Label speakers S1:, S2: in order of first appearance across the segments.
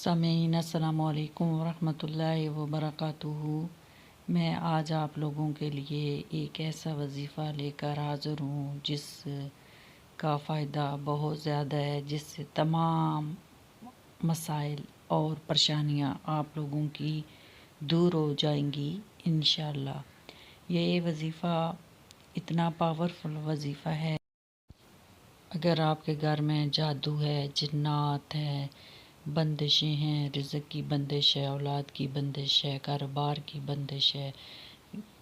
S1: سامعین السلام علیکم ورحمۃ اللہ وبرکاتہ۔ میں آج آپ لوگوں کے لیے ایک ایسا وظیفہ لے کر حاضر ہوں جس کا فائدہ بہت زیادہ ہے، جس سے تمام مسائل اور پریشانیاں آپ لوگوں کی دور ہو جائیں گی انشاءاللہ۔ یہ وظیفہ اتنا پاورفل وظیفہ ہے، اگر آپ کے گھر میں جادو ہے، جنات ہے، بندشیں ہیں، رزق کی بندش ہے، اولاد کی بندش ہے، کاروبار کی بندش ہے،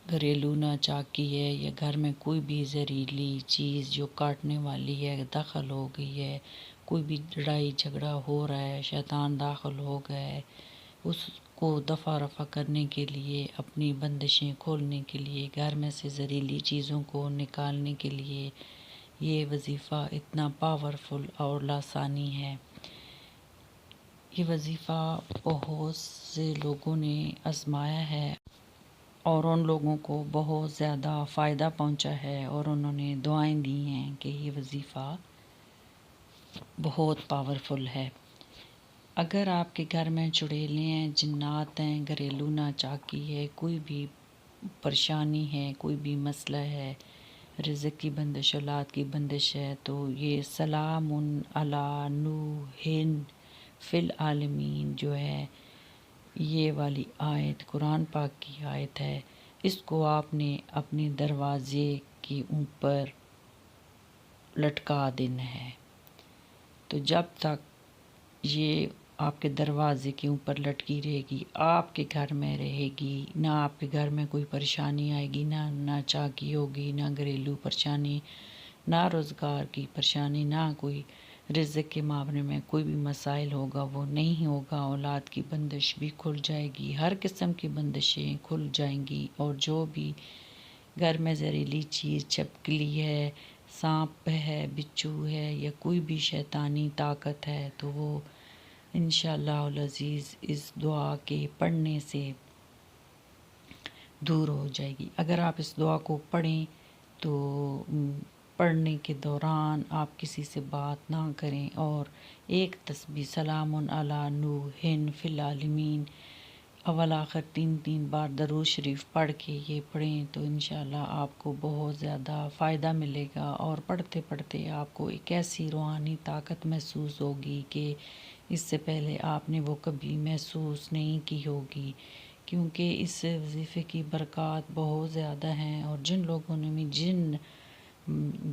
S1: گھریلو ناچاکی ہے، یا گھر میں کوئی بھی زہریلی چیز جو کاٹنے والی ہے داخل ہو گئی ہے، کوئی بھی لڑائی جھگڑا ہو رہا ہے، شیطان داخل ہو گیا ہے، اس کو دفع رفع کرنے کے لیے، اپنی بندشیں کھولنے کے لیے، گھر میں سے زہریلی چیزوں کو نکالنے کے لیے یہ وظیفہ اتنا پاورفل اور لاسانی ہے۔ یہ وظیفہ بہت سے لوگوں نے آزمایا ہے اور ان لوگوں کو بہت زیادہ فائدہ پہنچا ہے، اور انہوں نے دعائیں دی ہیں کہ یہ وظیفہ بہت پاورفل ہے۔ اگر آپ کے گھر میں چڑیلے ہیں، جنات ہیں، گھریلو ناچاکی ہے، کوئی بھی پریشانی ہے، کوئی بھی مسئلہ ہے، رزق کی بندش، اولاد کی بندش ہے، تو یہ سلام علی نوح فی العالمین جو ہے، یہ والی آیت قرآن پاک کی آیت ہے، اس کو آپ نے اپنے دروازے کے اوپر لٹکا دینا ہے۔ تو جب تک یہ آپ کے دروازے کے اوپر لٹکی رہے گی، آپ کے گھر میں رہے گی، نہ آپ کے گھر میں کوئی پریشانی آئے گی، نہ ناچاکی ہوگی، نہ گھریلو پریشانی، نہ روزگار کی پریشانی، نہ کوئی رزق کے معاملے میں کوئی بھی مسائل ہوگا وہ نہیں ہوگا، اولاد کی بندش بھی کھل جائے گی، ہر قسم کی بندشیں کھل جائیں گی، اور جو بھی گھر میں زہریلی چیز چھپکلی ہے، سانپ ہے، بچھو ہے، یا کوئی بھی شیطانی طاقت ہے، تو وہ انشاءاللہ العزیز اس دعا کے پڑھنے سے دور ہو جائے گی۔ اگر آپ اس دعا کو پڑھیں تو پڑھنے کے دوران آپ کسی سے بات نہ کریں، اور ایک تسبیح سلام علی نوح فی العالمین اول آخر 3 بار درود شریف پڑھ کے یہ پڑھیں تو انشاءاللہ آپ کو بہت زیادہ فائدہ ملے گا، اور پڑھتے پڑھتے آپ کو ایک ایسی روحانی طاقت محسوس ہوگی کہ اس سے پہلے آپ نے وہ کبھی محسوس نہیں کی ہوگی، کیونکہ اس وظیفے کی برکات بہت زیادہ ہیں، اور جن لوگوں نے بھی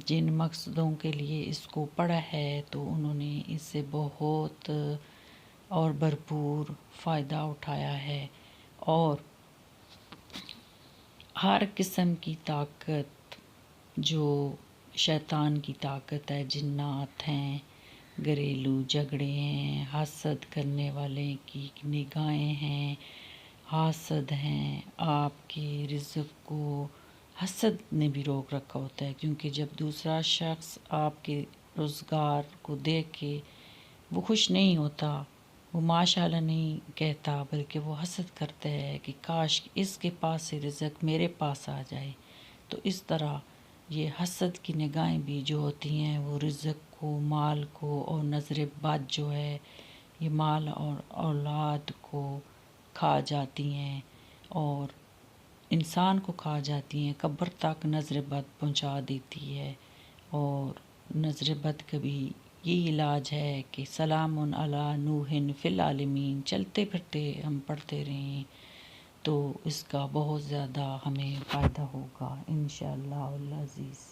S1: جن مقصدوں کے لیے اس کو پڑھا ہے تو انہوں نے اس سے بہت اور بھرپور فائدہ اٹھایا ہے، اور ہر قسم کی طاقت جو شیطان کی طاقت ہے، جنات ہیں، گھریلو جھگڑے ہیں، حسد کرنے والے کی نگاہیں ہیں، حاسد ہیں، آپ کے رزق کو حسد نے بھی روک رکھا ہوتا ہے، کیونکہ جب دوسرا شخص آپ کے روزگار کو دیکھ کے وہ خوش نہیں ہوتا، وہ ماشاءاللہ نہیں کہتا، بلکہ وہ حسد کرتا ہے کہ کاش اس کے پاس سے رزق میرے پاس آ جائے، تو اس طرح یہ حسد کی نگاہیں بھی جو ہوتی ہیں وہ رزق کو، مال کو، اور نظر بد جو ہے یہ مال اور اولاد کو کھا جاتی ہیں، اور انسان کو کھا جاتی ہیں، قبر تک نظر بد پہنچا دیتی ہے، اور نظر بد کبھی یہ علاج ہے کہ سلام علی نوح فی العالمین چلتے پھرتے ہم پڑھتے رہیں تو اس کا بہت زیادہ ہمیں فائدہ ہوگا انشاءاللہ العزیز۔